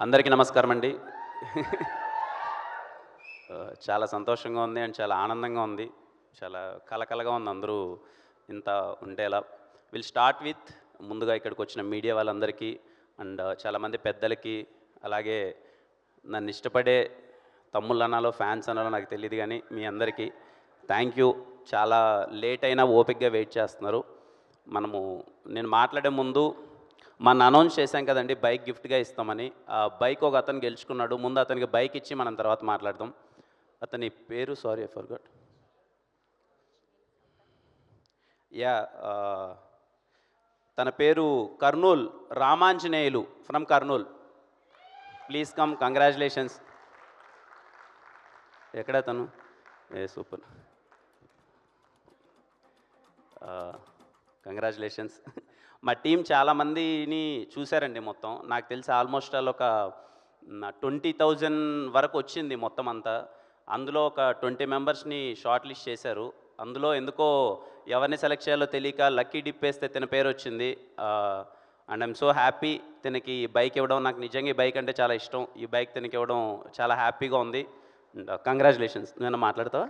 అందరికీ నమస్కారం అండి. చాలా సంతోషంగా ఉంది అండ్ చాలా ఆనందంగా ఉంది. చాలా కలకలగా ఉంది అందరూ ఇంత ఉండేలా. విల్ స్టార్ట్ విత్ ముందుగా ఇక్కడికి వచ్చిన మీడియా వాళ్ళందరికీ అండ్ చాలామంది పెద్దలకి, అలాగే నన్ను ఇష్టపడే తమ్ముళ్ళు అనాలో ఫ్యాన్స్ అనాలో నాకు తెలియదు, కానీ మీ అందరికీ థ్యాంక్ యూ. చాలా లేట్ అయినా ఓపిక్గా వెయిట్ చేస్తున్నారు. నేను మాట్లాడే ముందు మన అనౌన్స్ చేశాం కదండి, బైక్ గిఫ్ట్గా ఇస్తామని. ఆ బైక్ ఒక అతను గెలుచుకున్నాడు. ముందు అతనికి బైక్ ఇచ్చి మనం తర్వాత మాట్లాడదాం. అతని పేరు సారీ ఐ ఫర్గాట్. యా, తన పేరు Kurnool Ramanjaneyulu from Kurnool. Please come, congratulations. ఎక్కడ తను? Super, congratulations. మా టీం చాలామందిని చూశారండి. మొత్తం నాకు తెలిసి ఆల్మోస్ట్ ఒక 20,000 వరకు వచ్చింది మొత్తం అంతా. అందులో ఒక 20 మెంబర్స్ని షార్ట్ లిస్ట్ చేశారు. అందులో ఎందుకో ఎవరిని సెలెక్ట్ చేయాలో తెలియక లక్కీ డిప్ వేస్తే తన పేరు వచ్చింది. And I'm so happy. తనకి బైక్ ఇవ్వడం, నాకు నిజంగా ఈ బైక్ అంటే చాలా ఇష్టం. ఈ బైక్ తనకి ఇవ్వడం చాలా హ్యాపీగా ఉంది. కంగ్రాచులేషన్స్. నువ్వేనా మాట్లాడతావా?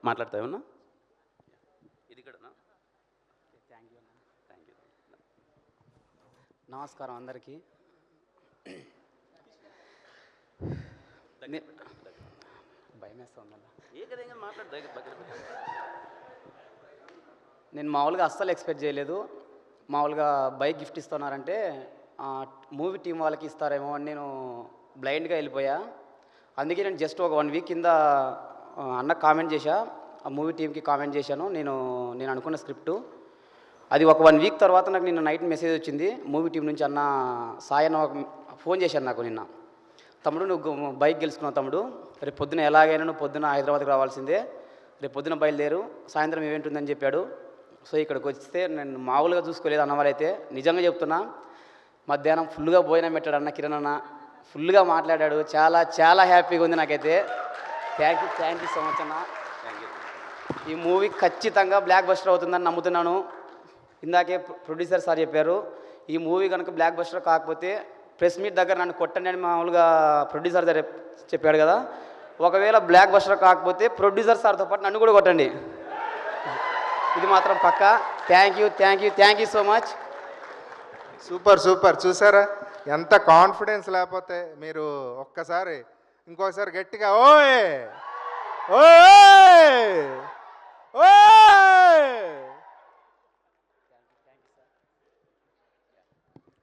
మాట్లాడతావేమన్నా? నమస్కారం అందరికీ. నేను మామూలుగా అస్సలు ఎక్స్పెక్ట్ చేయలేదు. మామూలుగా బైక్ గిఫ్ట్ ఇస్తున్నారంటే మూవీ టీం వాళ్ళకి ఇస్తారేమో అని నేను బ్లైండ్గా వెళ్ళిపోయా. అందుకే నేను జస్ట్ ఒక 1 వీక్ కింద అన్నకు కామెంట్ చేశా, ఆ మూవీ టీంకి కామెంట్ చేశాను. నేను అనుకున్న స్క్రిప్టు అది ఒక 1 వీక్ తర్వాత నాకు నిన్న నైట్ మెసేజ్ వచ్చింది మూవీ టీం నుంచి. అన్న సాయి అన్న ఫోన్ చేశాను నాకు నిన్న. తమ్ముడు, నువ్వు బైక్ గెలుచుకున్నావు తమ్ముడు, రేపు పొద్దున ఎలాగైనా నువ్వు పొద్దున హైదరాబాద్కి రావాల్సిందే, రేపు పొద్దున బయలుదేరు, సాయంత్రం ఈవెంట్ ఉందని చెప్పాడు. సో ఇక్కడికి వస్తే నేను మామూలుగా చూసుకోలేదు. అన్నవారైతే నిజంగా చెప్తున్నా, మధ్యాహ్నం ఫుల్గా భోజనం పెట్టాడు అన్న, కిరణ్ అన్న ఫుల్గా మాట్లాడాడు. చాలా చాలా హ్యాపీగా ఉంది నాకైతే. థ్యాంక్ యూ సో మచ్ అన్న. ఈ మూవీ ఖచ్చితంగా బ్లాక్ బస్టర్ అవుతుందని నమ్ముతున్నాను. ఇందాకే ప్రొడ్యూసర్ సార్ చెప్పారు, ఈ మూవీ కనుక బ్లాక్ బస్టర్ కాకపోతే ప్రెస్ మీట్ దగ్గర నన్ను కొట్టండి అని మామూలుగా ప్రొడ్యూసర్ సార్ చెప్పాడు కదా. ఒకవేళ బ్లాక్ బస్టర్ కాకపోతే ప్రొడ్యూసర్ సార్తో పాటు నన్ను కూడా కొట్టండి, ఇది మాత్రం పక్కా. Thank you so much. Super super. చూసారా ఎంత కాన్ఫిడెన్స్? లేకపోతే మీరు ఒక్కసారి ఇంకోసారి గట్టిగా ఓయ్ ఓయ్ ఓయ్.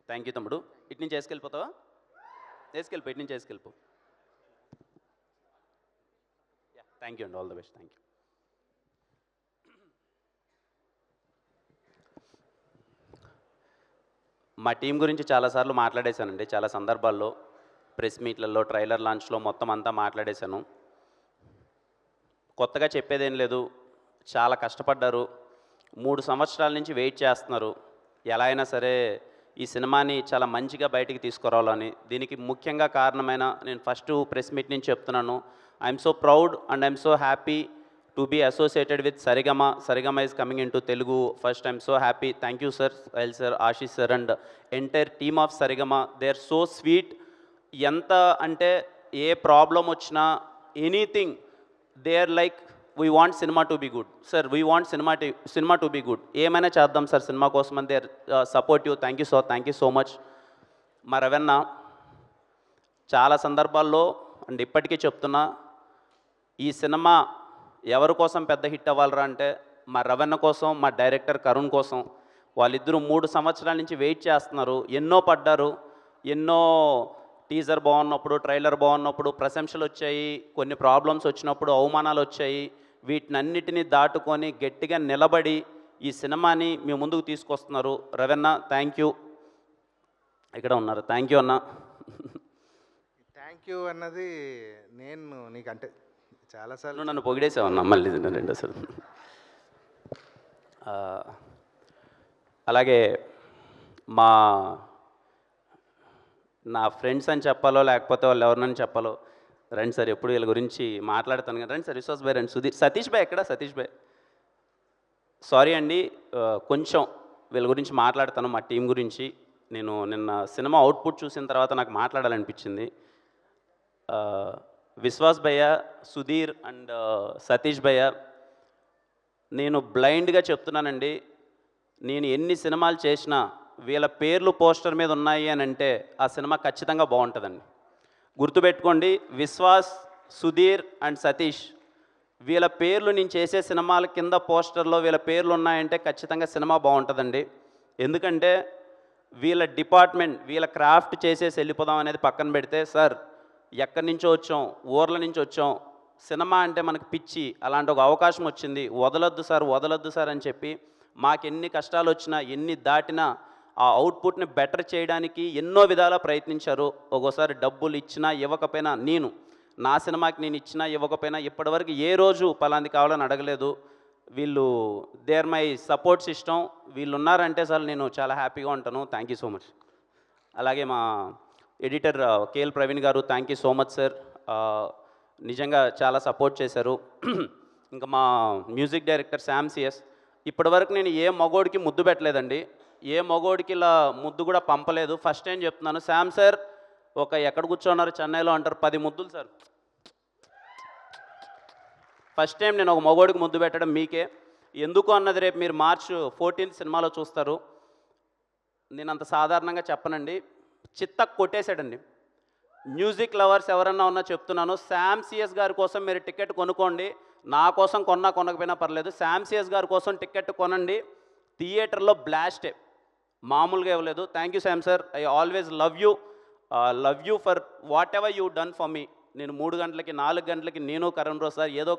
థ్యాంక్ యూ తమ్ముడు. ఇటు నుంచి వేసుకెళ్ళిపోతావా? వేసుకెళ్ళిపో, ఇటు నుంచి వేసుకెళ్ళిపో. థ్యాంక్ యూ అండి, all the best. Thank you. మా టీం గురించి చాలాసార్లు మాట్లాడేశానండి, చాలా సందర్భాల్లో, ప్రెస్ మీట్లలో, ట్రైలర్ లాంచ్లో మొత్తం అంతా మాట్లాడేశాను. కొత్తగా చెప్పేదేం లేదు. చాలా కష్టపడ్డారు. 3 సంవత్సరాల నుంచి వెయిట్ చేస్తున్నారు. ఎలా అయినా సరే ఈ సినిమాని చాలా మంచిగా బయటికి తీసుకురావాలని. దీనికి ముఖ్యంగా కారణమైన, నేను ఫస్ట్ ప్రెస్ మీట్ నుంచి చెప్తున్నాను, I'm so proud and I'm so happy to be associated with Saregama. Saregama is coming in to Telugu first. I'm so happy. Thank you sir, L sir, Ashish sir and entire team of Saregama. They are so sweet. ఎంత అంటే ఏ problem వచ్చినా, anything, they are like, we want cinema to be good sir, we want cinema to be good, ఏమైనా చేద్దాం sir cinema కోసం అని they are supportive. Thank you so much. మా రవెన్న చాలా సందర్భాల్లో అండ్ ఇప్పటికీ చెప్తున్నా, ఈ సినిమా ఎవరి కోసం పెద్ద హిట్ అవ్వాలరా అంటే మా రవెన్న కోసం, మా డైరెక్టర్ కరుణ్ కోసం. వాళ్ళిద్దరూ 3 సంవత్సరాల నుంచి వెయిట్ చేస్తున్నారు. ఎన్నో పడ్డారు. ఎన్నో టీజర్ బాగున్నప్పుడు, ట్రైలర్ బాగున్నప్పుడు ప్రశంసలు వచ్చాయి, కొన్ని ప్రాబ్లమ్స్ వచ్చినప్పుడు అవమానాలు వచ్చాయి. వీటినన్నిటినీ దాటుకొని గట్టిగా నిలబడి ఈ సినిమాని మీ ముందుకు తీసుకొస్తున్నారు. Ravanna thank you. ఇక్కడ ఉన్నారు. థ్యాంక్ యూ అన్న. థ్యాంక్ యూ అన్నది నేను నీకంటే చాలాసార్లు నన్ను పొగిడేసావన్నా మళ్ళీ రెండోసారి. అలాగే నా ఫ్రెండ్స్ అని చెప్పాలో లేకపోతే వాళ్ళు ఎవరినని చెప్పాలో, రండి సార్, ఎప్పుడు వీళ్ళ గురించి మాట్లాడతాను కదా. రండి సార్, విశ్వాస్ భాయ్ రండి, సతీష్ భాయ్ ఎక్కడ? సతీష్ భాయ్ సారీ అండి, కొంచెం వీళ్ళ గురించి మాట్లాడతాను, మా టీం గురించి. నేను నిన్న సినిమా అవుట్పుట్ చూసిన తర్వాత నాకు మాట్లాడాలనిపించింది. విశ్వాస్ భయ్య, సుధీర్ అండ్ సతీష్ భయ్య, నేను బ్లైండ్గా చెప్తున్నానండి, నేను ఎన్ని సినిమాలు చేసినా వీళ్ళ పేర్లు పోస్టర్ మీద ఉన్నాయి అని అంటే ఆ సినిమా ఖచ్చితంగా బాగుంటుందండి. గుర్తుపెట్టుకోండి, విశ్వాస్, సుధీర్ అండ్ సతీష్ వీళ్ళ పేర్లు నేను చేసే సినిమాల కింద పోస్టర్లో వీళ్ళ పేర్లు ఉన్నాయంటే ఖచ్చితంగా సినిమా బాగుంటుందండి. ఎందుకంటే వీళ్ళ డిపార్ట్మెంట్, వీళ్ళ క్రాఫ్ట్ చేసేసి వెళ్ళిపోదాం అనేది పక్కన పెడితే, సార్ ఎక్కడి నుంచో వచ్చాం, ఊర్ల నుంచి వచ్చాం, సినిమా అంటే మనకు పిచ్చి, అలాంటి ఒక అవకాశం వచ్చింది, వదలొద్దు సార్ అని చెప్పి మాకు ఎన్ని కష్టాలు వచ్చినా ఎన్ని దాటినా ఆ అవుట్పుట్ని బెటర్ చేయడానికి ఎన్నో విధాలా ప్రయత్నించారు. ఒక్కోసారి డబ్బులు ఇచ్చినా ఇవ్వకపోయినా, నా సినిమాకి నేను ఇచ్చినా ఇవ్వకపోయినా ఇప్పటివరకు ఏ రోజు పలాంది కావాలని అడగలేదు. వీళ్ళు they are my support system. వీళ్ళు ఉన్నారంటే సార్ నేను చాలా హ్యాపీగా ఉంటాను. Thank you so much. అలాగే మా ఎడిటర్ కేఎల్ ప్రవీణ్ గారు, thank you so much sir. నిజంగా చాలా సపోర్ట్ చేశారు. ఇంకా మా మ్యూజిక్ డైరెక్టర్ శామ్ సిఎస్, ఇప్పటివరకు నేను ఏ మగోడికి ముద్దు పెట్టలేదండి, ఏ మగోడికి ఇలా ముద్దు కూడా పంపలేదు. ఫస్ట్ టైం చెప్తున్నాను, శామ్ సార్ ఒక ఎక్కడ కూర్చోన్నారు చెన్నైలో అంటారు 10 ముద్దులు సార్. ఫస్ట్ టైం నేను ఒక మగోడికి ముద్దు పెట్టడం మీకే. ఎందుకు అన్నది రేపు మీరు March 14 సినిమాలో చూస్తారు. నేను అంత సాధారణంగా చెప్పనండి, చిత్త కొట్టేశాడండి. మ్యూజిక్ లవర్స్ ఎవరన్నా ఉన్నా చెప్తున్నాను, శామ్ సిఎస్ గారి కోసం మీరు టికెట్ కొనుక్కోండి. నా కోసం కొనకపోయినా పర్లేదు, శామ్ సిఎస్ గారి కోసం టికెట్ కొనండి. థియేటర్లో బ్లాస్టే, మామూలుగా ఇవ్వలేదు. Thank you Sam sir, I always love you for what ever you done for me. నేను 3 గంటలకి 4 గంటలకి నేను కరణ్ రోజు సార్ ఏదో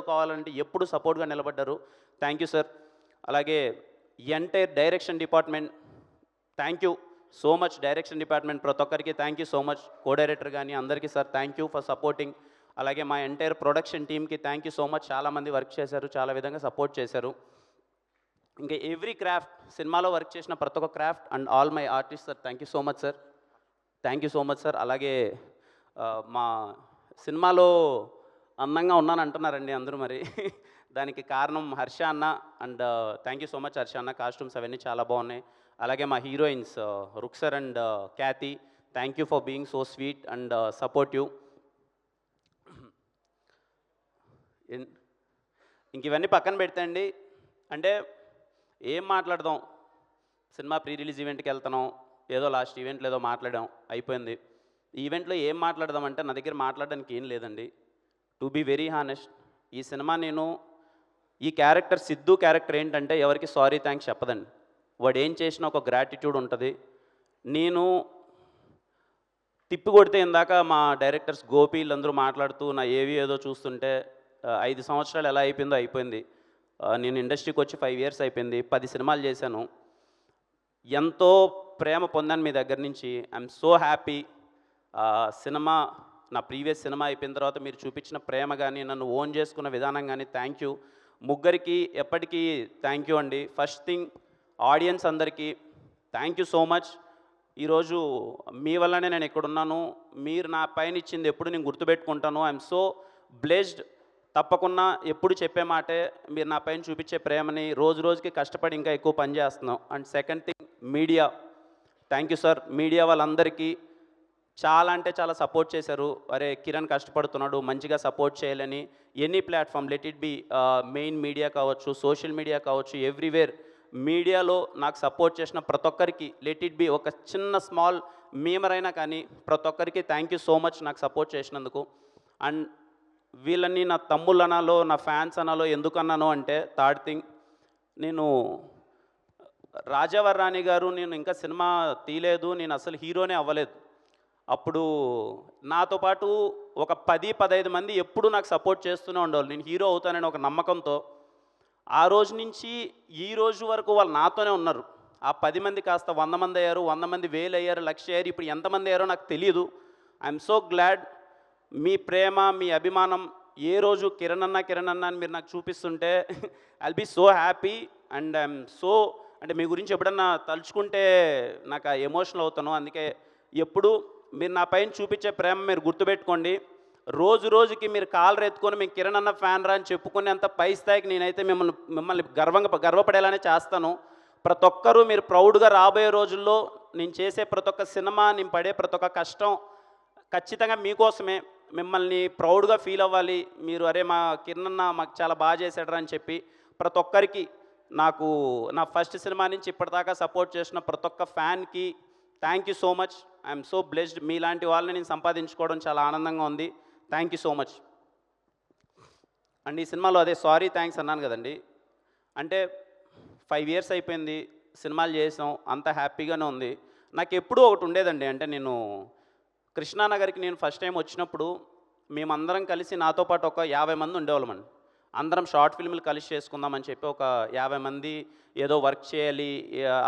కావాలంటే ఎప్పుడు సపోర్ట్గా నిలబడ్డారు. Thank you sir. అలాగే entire direction department, thank you so much. Direction department ప్రతి ఒక్కరికి thank you so much. Co director కానీ అందరికీ sir thank you for supporting. అలాగే మా ఎంటైర్ ప్రొడక్షన్ టీమ్కి థ్యాంక్ యూ సో మచ్. చాలామంది వర్క్ చేశారు, చాలా విధంగా సపోర్ట్ చేశారు. ఇంకా ఎవ్రీ క్రాఫ్ట్, సినిమాలో వర్క్ చేసిన ప్రతి ఒక్క craft and all my artist sir, thank you so much sir. Thank you so much sir. అలాగే మా సినిమాలో అందంగా ఉన్నాను అంటున్నారండి అందరూ, మరి దానికి కారణం హర్ష అన్న. And thank you so much Harsha అన్న, కాస్ట్యూమ్స్ అవన్నీ చాలా బాగున్నాయి. అలాగే మా heroines Ruksar and Kyathi, thank you for being so sweet and supportive. ఇంక ఇవన్నీ పక్కన పెడితే అండి, అంటే ఏం మాట్లాడదాం, సినిమా ప్రీ రిలీజ్ ఈవెంట్కి వెళ్తున్నాం, ఏదో లాస్ట్ ఈవెంట్లో ఏదో మాట్లాడాం, అయిపోయింది. ఈ ఈవెంట్లో ఏం మాట్లాడదామంటే నా దగ్గర మాట్లాడడానికి ఏం లేదండి. టు బీ వెరీ హానెస్ట్, ఈ సినిమా ఈ క్యారెక్టర్ సిద్ధు క్యారెక్టర్ ఏంటంటే ఎవరికి సారీ థ్యాంక్స్ చెప్పదండి. వాడు ఏం చేసినా ఒక గ్రాటిట్యూడ్ ఉంటుంది. నేను తిప్పి కొడితే ఇందాక మా డైరెక్టర్స్ గోపి వీళ్ళందరూ మాట్లాడుతూ నా ఏదో చూస్తుంటే 5 సంవత్సరాలు ఎలా అయిపోయిందో అయిపోయింది. నేను ఇండస్ట్రీకి వచ్చి 5 years అయిపోయింది, 10 సినిమాలు చేశాను, ఎంతో ప్రేమ పొందాను మీ దగ్గర నుంచి. I'm so happy. సినిమా, నా ప్రీవియస్ సినిమా అయిపోయిన తర్వాత మీరు చూపించిన ప్రేమ కానీ, నన్ను ఓన్ చేసుకున్న విధానం కానీ, థ్యాంక్ యూ. ముగ్గురికి ఎప్పటికీ థ్యాంక్ యూ అండి. ఫస్ట్ థింగ్ ఆడియన్స్ అందరికీ థ్యాంక్ యూ సో మచ్. ఈరోజు మీ వల్లనే నేను ఎక్కడున్నాను. మీరు నా పైన ఇచ్చింది ఎప్పుడు నేను గుర్తుపెట్టుకుంటాను. I'm so blessed. తప్పకుండా ఎప్పుడు చెప్పే మాటే, మీరు నా పైన చూపించే ప్రేమని రోజుకి కష్టపడి ఇంకా ఎక్కువ పని చేస్తున్నాం. And second thing media, thank you sir. Media వాళ్ళందరికీ చాలా అంటే చాలా సపోర్ట్ చేశారు. అరే కిరణ్ కష్టపడుతున్నాడు, మంచిగా సపోర్ట్ చేయాలని. Any platform, let it be main media కావచ్చు, సోషల్ మీడియా కావచ్చు, ఎవ్రీవేర్ మీడియాలో నాకు సపోర్ట్ చేసిన ప్రతి ఒక్కరికి, లెట్ ఇట్ బి ఒక చిన్న స్మాల్ మీమర్ అయినా కానీ, ప్రతి ఒక్కరికి థ్యాంక్ యూ సో మచ్ నాకు సపోర్ట్ చేసినందుకు. అండ్ వీళ్ళని నా తమ్ముళ్ళు అనాలో, నా ఫ్యాన్స్ అనాలో ఎందుకు అన్నాను అంటే, థర్డ్ థింగ్, నేను రాజావర్ రాణి గారు, నేను ఇంకా సినిమా తీయలేదు, నేను అసలు హీరోనే అవ్వలేదు. అప్పుడు నాతో పాటు ఒక 10-15 మంది ఎప్పుడు నాకు సపోర్ట్ చేస్తూనే ఉండేవాళ్ళు, నేను హీరో అవుతానని ఒక నమ్మకంతో. ఆ రోజు నుంచి ఈ రోజు వరకు వాళ్ళు నాతోనే ఉన్నారు. ఆ 10 మంది కాస్త 100 మంది అయ్యారు, 100 మంది 1000 అయ్యారు, 1,00,000 అయ్యారు. ఇప్పుడు ఎంతమంది అయ్యారో నాకు తెలియదు. I'm so glad. మీ ప్రేమ, మీ అభిమానం ఏ రోజు కిరణ్ అన్న అని మీరు నాకు చూపిస్తుంటే I'll be so happy. And I'm so, అంటే మీ గురించి ఎప్పుడన్నా తలుచుకుంటే నాకు ఎమోషనల్ అవుతాను. అందుకే ఎప్పుడు మీరు నా పైన చూపించే ప్రేమ మీరు గుర్తుపెట్టుకోండి. రోజుకి మీరు కాలర్ ఎత్తుకొని మేము కిరణ్ అన్న ఫ్యాన్ రా అని చెప్పుకునేంత పై స్థాయికి నేనైతే మిమ్మల్ని గర్వపడేలానే చేస్తాను. ప్రతి ఒక్కరూ మీరు ప్రౌడ్గా రాబోయే రోజుల్లో నేను చేసే ప్రతి ఒక్క సినిమా, నేను పడే ప్రతి ఒక్క కష్టం ఖచ్చితంగా మీకోసమే. మిమ్మల్ని ప్రౌడ్గా ఫీల్ అవ్వాలి మీరు. అరే మా కిరణ్ అన్న మాకు చాలా బాగా చేశాడరా అని చెప్పి ప్రతి ఒక్కరికి, నాకు నా ఫస్ట్ సినిమా నుంచి ఇప్పటిదాకా సపోర్ట్ చేసిన ప్రతి ఒక్క ఫ్యాన్కి thank you so much. I'm so blessed. మీలాంటి వాళ్ళని నేను సంపాదించుకోవడం చాలా ఆనందంగా ఉంది. Thank you so much. And ఈ సినిమాలో అదే సారీ థ్యాంక్స్ అన్నాను కదండి, అంటే 5 years అయిపోయింది, సినిమాలు చేసాం, అంత హ్యాపీగానే ఉంది. నాకు ఎప్పుడూ ఒకటి ఉండేదండి, అంటే నేను కృష్ణానగర్కి నేను ఫస్ట్ టైం వచ్చినప్పుడు మేమందరం కలిసి నాతో పాటు ఒక 50 మంది ఉండేవాళ్ళమండి. అందరం షార్ట్ ఫిల్మ్లు కలిసి చేసుకుందామని చెప్పి ఒక 50 మంది ఏదో వర్క్ చేయాలి.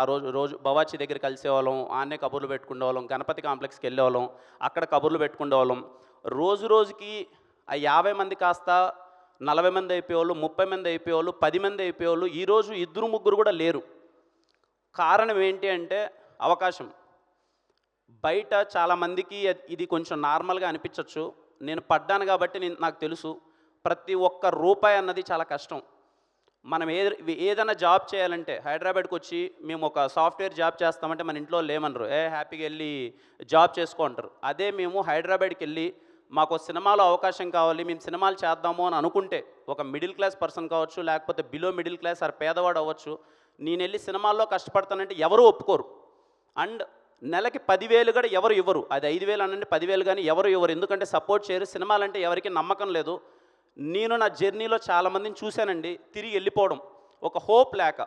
ఆ రోజు బవాచి దగ్గర కలిసేవాళ్ళం, ఆన్నే కబుర్లు పెట్టుకునేవాళ్ళం, గణపతి కాంప్లెక్స్కి వెళ్ళేవాళ్ళం, అక్కడ కబుర్లు పెట్టుకునేవాళ్ళం. రోజుకి ఆ 50 మంది కాస్త 40 మంది అయిపోయేవాళ్ళు, 30 మంది అయిపోయేవాళ్ళు, 10 మంది అయిపోయేవాళ్ళు. ఈరోజు 2-3 కూడా లేరు. కారణం ఏంటి అంటే అవకాశం. బయట చాలామందికి ఇది కొంచెం నార్మల్గా అనిపించవచ్చు, నేను పడ్డాను కాబట్టి నాకు తెలుసు ప్రతి ఒక్క రూపాయి అన్నది చాలా కష్టం. మనం ఏదైనా జాబ్ చేయాలంటే హైదరాబాద్కి వచ్చి మేము ఒక సాఫ్ట్వేర్ జాబ్ చేస్తామంటే మన ఇంట్లో లేమనరు, హ్యాపీగా వెళ్ళి జాబ్ చేసుకో అంటారు. అదే మేము హైదరాబాద్కి వెళ్ళి మాకు సినిమాలో అవకాశం కావాలి, మేము సినిమాలు చేద్దాము అని అనుకుంటే, ఒక మిడిల్ క్లాస్ పర్సన్ కావచ్చు, లేకపోతే బిలో మిడిల్ క్లాస్ ఆర్ పేదవాడు అవ్వచ్చు, నేను వెళ్ళి సినిమాల్లో కష్టపడతానంటే ఎవరు ఒప్పుకోరు. అండ్ నెలకి 10,000 కూడా ఎవరు ఇవ్వరు. అది 5,000 అనండి 10,000 కానీ ఎవరు ఇవ్వరు, ఎందుకంటే సపోర్ట్ చేయరు. సినిమాలంటే ఎవరికి నమ్మకం లేదు. నేను నా జర్నీలో చాలామందిని చూశానండి, తిరిగి వెళ్ళిపోవడం, ఒక హోప్ లేక,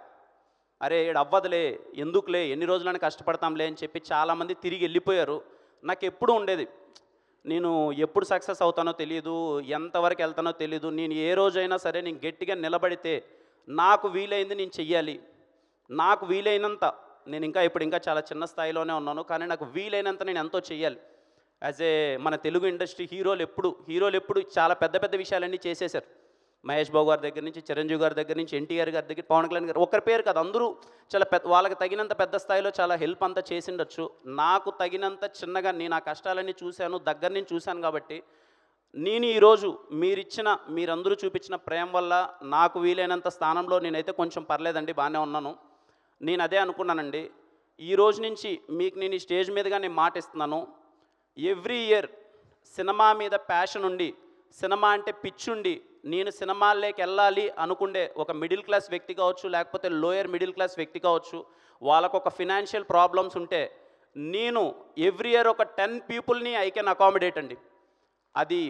అరే ఈడు అవ్వదులే, ఎందుకులే, ఎన్ని రోజులని కష్టపడతాంలే అని చెప్పి చాలామంది తిరిగి వెళ్ళిపోయారు. నాకు ఎప్పుడూ ఉండేది, నేను ఎప్పుడు సక్సెస్ అవుతానో తెలియదు, ఎంతవరకు వెళ్తానో తెలియదు. నేను ఏ రోజైనా సరే నేను గట్టిగా నిలబడితే నాకు వీలైంది నేను చెయ్యాలి. నాకు వీలైనంత, నేను ఇంకా చాలా చిన్న స్థాయిలోనే ఉన్నాను, కానీ నాకు వీలైనంత నేను ఎంతో చెయ్యాలి. యాజ్ ఏ మన తెలుగు ఇండస్ట్రీ హీరోలు ఎప్పుడు చాలా పెద్ద విషయాలన్నీ చేసేశారు. మహేష్ బాబు గారి దగ్గర నుంచి, చిరంజీవి గారి దగ్గర నుంచి, ఎన్టీఆర్ గారి దగ్గర, పవన్ కళ్యాణ్ గారు, ఒకరి పేరు కాదు, అందరూ చాలా వాళ్ళకి తగినంత పెద్ద స్థాయిలో చాలా హెల్ప్ అంతా చేసిండొచ్చు. నాకు తగినంత చిన్నగా నేను ఆ కష్టాలన్నీ చూశాను, దగ్గర నుంచి చూశాను. కాబట్టి నేను ఈరోజు మీరందరూ చూపించిన ప్రేమ వల్ల నాకు వీలైనంత స్థానంలో నేనైతే కొంచెం పర్లేదండి, బాగానే ఉన్నాను. నేను అదే అనుకున్నానండి, ఈ రోజు నుంచి మీకు నేను ఈ స్టేజ్ మీదుగా నేను మాట ఇస్తున్నాను. ఎవ్రీ ఇయర్ సినిమా మీద ప్యాషన్ ఉండి, సినిమా అంటే పిచ్చుండి, నేను సినిమాల్లోకి వెళ్ళాలి అనుకుండే ఒక మిడిల్ క్లాస్ వ్యక్తి కావచ్చు, లేకపోతే లోయర్ మిడిల్ క్లాస్ వ్యక్తి కావచ్చు, వాళ్ళకు ఒక ఫినాన్షియల్ ప్రాబ్లమ్స్ ఉంటే, నేను ఎవ్రీ ఇయర్ ఒక 10 పీపుల్ని ఐ కెన్ అకామిడేట్ అండి. అది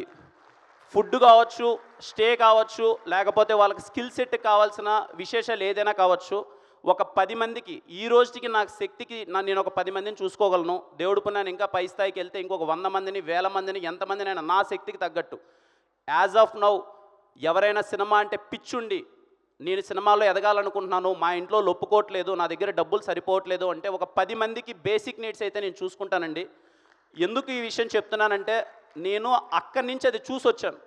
ఫుడ్ కావచ్చు, స్టే కావచ్చు, లేకపోతే వాళ్ళకి స్కిల్ సెట్ కావాల్సిన విశేషాలు ఏదైనా కావచ్చు. ఒక 10 మందికి ఈ రోజుకి నాకు శక్తికి నేను ఒక 10 మందిని చూసుకోగలను. దేవుడు పుణ్యాన్ని ఇంకా పై స్థాయికి వెళ్తే ఇంకొక 100 మందిని, 1000 మందిని, ఎంతమందినైనా నా శక్తికి తగ్గట్టు. యాజ్ ఆఫ్ నౌ ఎవరైనా సినిమా అంటే పిచ్చుండి, నేను సినిమాలో ఎదగాలనుకుంటున్నాను, మా ఇంట్లో ఒప్పుకోవట్లేదు, నా దగ్గర డబ్బులు సరిపోవట్లేదు అంటే, ఒక 10 మందికి బేసిక్ నీడ్స్ అయితే నేను చూసుకుంటానండి. ఎందుకు ఈ విషయం చెప్తున్నానంటే, నేను అక్కడి నుంచి అది చూసొచ్చాను.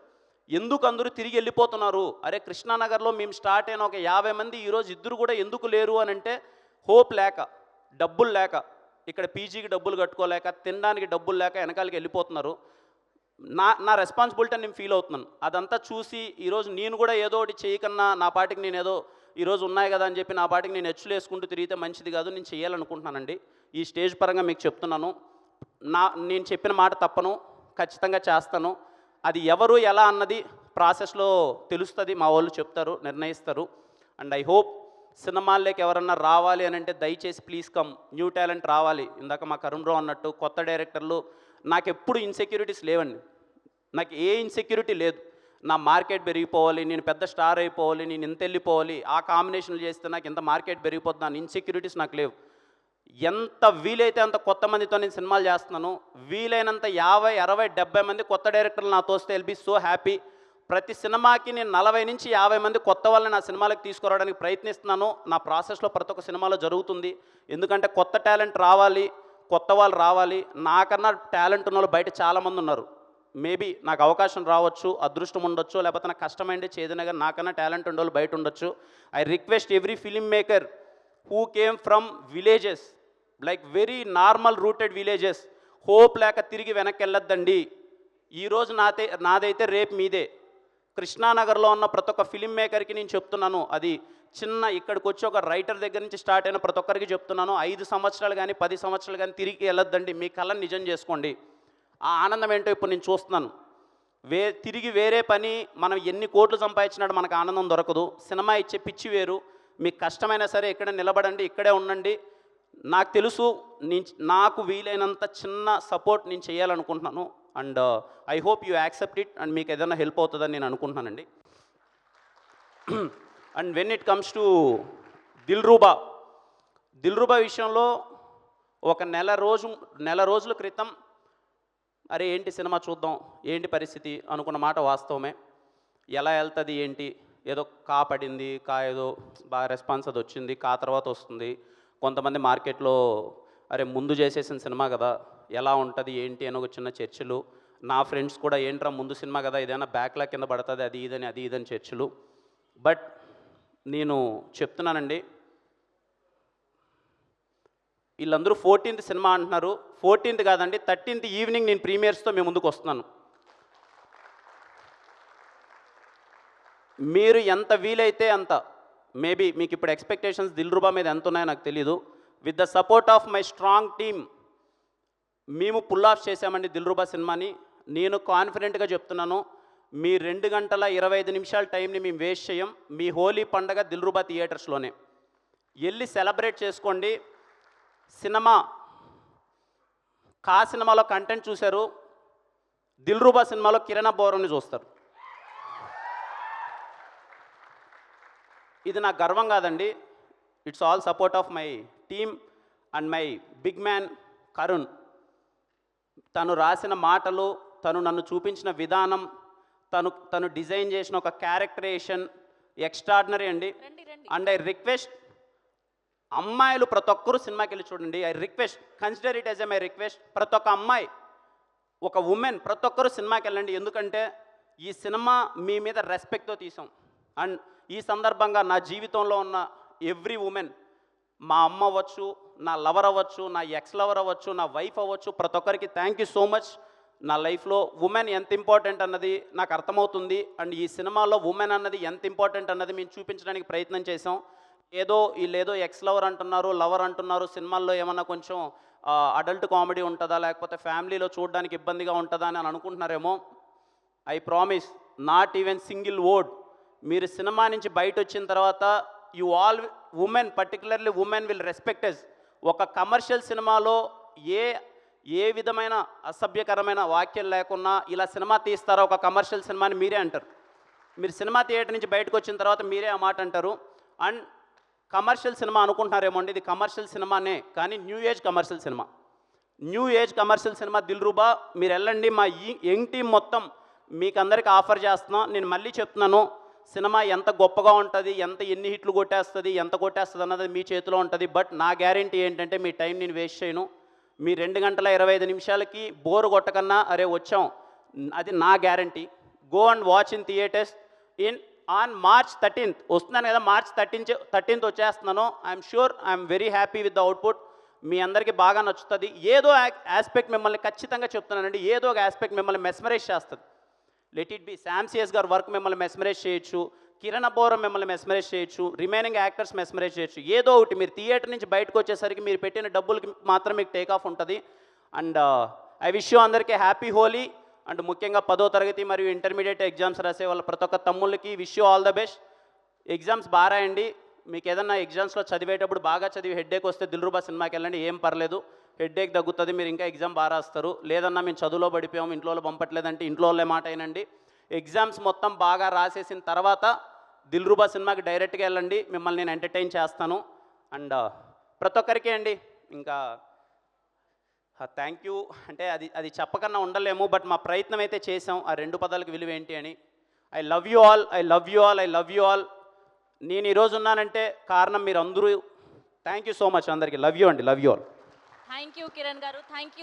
ఎందుకు అందరూ తిరిగి వెళ్ళిపోతున్నారు, అరే కృష్ణానగర్లో మేము స్టార్ట్ అయిన ఒక 50 మంది ఈరోజు 2 కూడా ఎందుకు లేరు అని అంటే, హోప్ లేక, డబ్బులు లేక, ఇక్కడ పీజీకి డబ్బులు కట్టుకోలేక, తినడానికి డబ్బులు లేక వెనకాలకి వెళ్ళిపోతున్నారు. నా రెస్పాన్సిబిలిటీ నేను ఫీల్ అవుతున్నాను. అదంతా చూసి ఈరోజు నేను కూడా ఏదో ఒకటి చేయకన్నా, నా పాటికి నేను ఏదో ఈరోజు ఉన్నాయి కదా అని చెప్పి నా పాటికి నేను హెచ్చులు వేసుకుంటూ తిరిగితే మంచిది కాదు. నేను చేయాలనుకుంటున్నానండి. ఈ స్టేజ్ పరంగా మీకు చెప్తున్నాను, నేను చెప్పిన మాట తప్పను, ఖచ్చితంగా చేస్తాను. అది ఎవరు ఎలా అన్నది ప్రాసెస్లో తెలుస్తుంది, మా వాళ్ళు చెప్తారు, నిర్ణయిస్తారు. అండ్ ఐ హోప్ సినిమాల్లోకి ఎవరన్నా రావాలి అని అంటే దయచేసి ప్లీజ్ కమ్, న్యూ టాలెంట్ రావాలి. ఇందాక మా కరుణ్ రావు అన్నట్టు కొత్త డైరెక్టర్లు, నాకు ఎప్పుడు ఇన్సెక్యూరిటీస్ లేవండి, నాకు ఏ ఇన్సెక్యూరిటీ లేదు. నా మార్కెట్ పెరిగిపోవాలి, నేను పెద్ద స్టార్ అయిపోవాలి, నేను ఇంత వెళ్ళిపోవాలి, ఆ కాంబినేషన్లు చేస్తే నాకు ఇంత మార్కెట్ పెరిగిపోతుంది, నా ఇన్సెక్యూరిటీస్ నాకు లేవు. ఎంత వీలైతే అంత కొత్త మందితో నేను సినిమాలు చేస్తున్నాను. వీలైనంత 50, 60, 70 మంది కొత్త డైరెక్టర్లు నాతో వస్తే విల్ బీ సో హ్యాపీ. ప్రతి సినిమాకి నేను 40 నుంచి 50 మంది కొత్త వాళ్ళని నా సినిమాలకు తీసుకురావడానికి ప్రయత్నిస్తున్నాను. నా ప్రాసెస్లో ప్రతి ఒక్క సినిమాలో జరుగుతుంది. ఎందుకంటే కొత్త టాలెంట్ రావాలి, కొత్త వాళ్ళు రావాలి. నాకన్నా టాలెంట్ ఉన్న వాళ్ళు బయట చాలామంది ఉన్నారు. మేబీ నాకు అవకాశం రావచ్చు, అదృష్టం ఉండొచ్చు, లేకపోతే నాకు కష్టమైంది చేదైనా కానీ నాకన్నా టాలెంట్ ఉండే వాళ్ళు బయట ఉండొచ్చు. I request every film maker who came from villages, like very normal rooted villages, hope లేక తిరిగి వెనక్కి వెళ్ళొద్దండి. ఈరోజు నాదైతే రేపు మీదే. కృష్ణానగర్లో ఉన్న ప్రతి ఒక్క ఫిలిం మేకర్కి నేను చెప్తున్నాను, అది చిన్న ఇక్కడికి వచ్చి ఒక రైటర్ దగ్గర నుంచి స్టార్ట్ అయిన ప్రతి ఒక్కరికి చెప్తున్నాను, 5 సంవత్సరాలు కానీ 10 సంవత్సరాలు కానీ తిరిగి వెళ్ళొద్దండి, మీ కళను నిజం చేసుకోండి. ఆ ఆనందం ఏంటో ఇప్పుడు నేను చూస్తున్నాను. తిరిగి వేరే పని మనం ఎన్ని కోట్లు సంపాదించినాడు మనకు ఆనందం దొరకదు. సినిమా ఇచ్చే పిచ్చి వేరు. మీకు కష్టమైనా సరే ఇక్కడ నిలబడండి, ఇక్కడే ఉండండి. నాకు తెలుసు, నాకు వీలైనంత చిన్న సపోర్ట్ నేను చేయాలనుకుంటున్నాను. And I hope you accept it. And మీకు ఏదైనా హెల్ప్ అవుతుందని నేను అనుకుంటున్నానండి. And when it comes to Dilruba విషయంలో ఒక నెల రోజుల క్రితం అరే ఏంటి సినిమా చూద్దాం, ఏంటి పరిస్థితి అనుకున్న మాట వాస్తవమే. ఎలా వెళ్తుంది ఏంటి, ఏదో పడింది, ఏదో బాగా రెస్పాన్స్ అది వచ్చింది, తర్వాత వస్తుంది. కొంతమంది మార్కెట్లో అరే ముందు చేసేసిన సినిమా కదా, ఎలా ఉంటుంది ఏంటి అని ఒక చిన్న చర్చలు. నా ఫ్రెండ్స్ కూడా ఏంట్రా ముందు సినిమా కదా, ఏదైనా బ్యాక్లా కింద పడుతుంది, అది ఇదని చర్చలు. బట్ నేను చెప్తున్నానండి, వీళ్ళందరూ 14th సినిమా అంటున్నారు. 14th కాదండి, 13th ఈవినింగ్ నేను ప్రీమియర్స్తో మేము ముందుకు వస్తున్నాను. మీరు ఎంత వీలైతే అంత, మేబీ మీకు ఇప్పుడు ఎక్స్పెక్టేషన్స్ దిల్రూబా మీద ఎంత ఉన్నాయో నాకు తెలీదు. With the support of my strong team మేము పుల్ ఆఫ్ చేసామండి దిల్రూబా సినిమాని. నేను కాన్ఫిడెంట్గా చెప్తున్నాను, మీ 2 గంటల 25 నిమిషాల టైంని మేము వేస్ట్ చేయం. మీ హోలీ పండగ దిల్రూబా థియేటర్స్లోనే వెళ్ళి సెలబ్రేట్ చేసుకోండి. సినిమా సినిమాలో కంటెంట్ చూశారు, దిల్రూబా సినిమాలో కిరణ్ బోరాన్ని చూస్తారు. ఇది నా గర్వం కాదండి, it's all support of my team and my big man Karun. తను రాసిన మాటలు, తను నన్ను చూపించిన విధానం, తను డిజైన్ చేసిన ఒక క్యారెక్టరేషన్ ఎక్స్ట్రాడినరీ అండి. అండ్ ఐ రిక్వెస్ట్ అమ్మాయిలు ప్రతి ఒక్కరూ సినిమాకి వెళ్ళి చూడండి. I request, consider it as a my request. ప్రతి ఒక్క అమ్మాయి, ఒక ఉమెన్, ప్రతి ఒక్కరూ సినిమాకి వెళ్ళండి. ఎందుకంటే ఈ సినిమా మీ మీద రెస్పెక్ట్తో తీసాం. అండ్ ఈ సందర్భంగా నా జీవితంలో ఉన్న ఎవ్రీ ఉమెన్, మా అమ్మ అవ్వచ్చు, నా లవర్ అవ్వచ్చు, నా ఎక్స్ లవర్ అవ్వచ్చు, నా వైఫ్ అవ్వచ్చు, ప్రతి ఒక్కరికి థ్యాంక్ యూ సో మచ్. నా లైఫ్లో ఉమెన్ ఎంత ఇంపార్టెంట్ అన్నది నాకు అర్థమవుతుంది. అండ్ ఈ సినిమాలో ఉమెన్ అన్నది ఎంత ఇంపార్టెంట్ అన్నది మేము చూపించడానికి ప్రయత్నం చేసాం. వీళ్ళేదో ఎక్స్ లవర్ అంటున్నారు, లవర్ అంటున్నారు, సినిమాల్లో ఏమన్నా కొంచెం అడల్ట్ కామెడీ ఉంటుందా, లేకపోతే ఫ్యామిలీలో చూడడానికి ఇబ్బందిగా ఉంటుందా అని అనుకుంటున్నారేమో. I promise, not even single word. మీరు సినిమా నుంచి బయట వచ్చిన తర్వాత you all women, particularly women will respect us. ఒక కమర్షియల్ సినిమాలో ఏ విధమైన అసభ్యకరమైన వాక్యం లేకున్నా ఇలా సినిమా తీస్తారా ఒక కమర్షియల్ సినిమాని మీరే అంటారు. మీరు సినిమా థియేటర్ నుంచి బయటకు వచ్చిన తర్వాత మీరే ఆ మాట అంటారు. అండ్ కమర్షియల్ సినిమా అనుకుంటున్నారేమో అండి, ఇది కమర్షియల్ సినిమానే, కానీ new age commercial cinema Dilruba. మీరు వెళ్ళండి, మా యంగ్ టీం మొత్తం మీకు అందరికీ ఆఫర్ చేస్తున్నాం. నేను మళ్ళీ చెప్తున్నాను, సినిమా ఎంత గొప్పగా ఉంటుంది, ఎన్ని హిట్లు కొట్టేస్తుంది, ఎంత కొట్టేస్తుంది అన్నది మీ చేతిలో ఉంటుంది. బట్ నా గ్యారంటీ ఏంటంటే మీ టైం నేను వేస్ట్ చేయను. మీ 2 గంటల 25 నిమిషాలకి బోరు కొట్టకన్నా అరే వచ్చాం, అది నా guarantee. Go and watch in theatres on March 13th వస్తున్నాను కదా, March 13th వచ్చేస్తున్నాను. I'm sure, I'm very happy with the output. మీ అందరికీ బాగా నచ్చుతుంది. ఏదో ఆస్పెక్ట్ మిమ్మల్ని ఖచ్చితంగా చెప్తున్నానండి, ఏదో ఒక ఆస్పెక్ట్ మిమ్మల్ని మెస్మరైజ్ చేస్తుంది. లెట్ ఇట్ బి శామ్సియస్ గారి వర్క్ మిమ్మల్ని మెస్మరైజ్ చేయొచ్చు, కిరణ్ బోరం మిమ్మల్ని మెస్మరైజ్ చేయొచ్చు, రిమైనింగ్ యాక్టర్స్ మెస్మరైజ్ చేయొచ్చు. ఏదో ఒకటి మీరు థియేటర్ నుంచి బయటకు వచ్చేసరికి మీరు పెట్టిన డబ్బులకి మాత్రం మీకు టేక్ ఆఫ్ ఉంటుంది. అండ్ ఐ విష్ యూ అందరికీ హ్యాపీ హోలీ. అండ్ ముఖ్యంగా 10వ తరగతి మరియు ఇంటర్మీడియట్ ఎగ్జామ్స్ రాసే వాళ్ళ ప్రతి ఒక్క తమ్ముళ్ళకి wish you all the best. Exams బాగా రాయండి. మీకు ఏదన్నా ఎగ్జామ్స్లో చదివేటప్పుడు బాగా చదివి హెడ్ఏక్ వస్తే దిల్రూబా సినిమాకి వెళ్ళండి, ఏం పర్లేదు, హెడ్ఏక్ తగ్గుతుంది, మీరు ఇంకా ఎగ్జామ్ బాగా రాస్తారు. లేదన్నా మేము చదువులో పడిపోయాము, ఇంట్లో పంపట్లేదంటే ఇంట్లో వాళ్ళే మాట అయినండి. ఎగ్జామ్స్ మొత్తం బాగా రాసేసిన తర్వాత దిల్రూబా సినిమాకి డైరెక్ట్గా వెళ్ళండి, మిమ్మల్ని నేను ఎంటర్టైన్ చేస్తాను. అండ్ ప్రతి ఒక్కరికి అండి ఇంకా థ్యాంక్ యూ అంటే అది చెప్పకన్నా ఉండలేము. బట్ మా ప్రయత్నం అయితే చేసాం, ఆ 2 పదాలకు విలువ ఏంటి అని. I love you all, I love you all, I love you all. నేను ఈరోజు ఉన్నానంటే కారణం మీరు అందరూ. థ్యాంక్ యూ సో మచ్ అందరికీ. లవ్ యూ అండి, love you all. Thank you Kiran గారు, థ్యాంక్ యూ.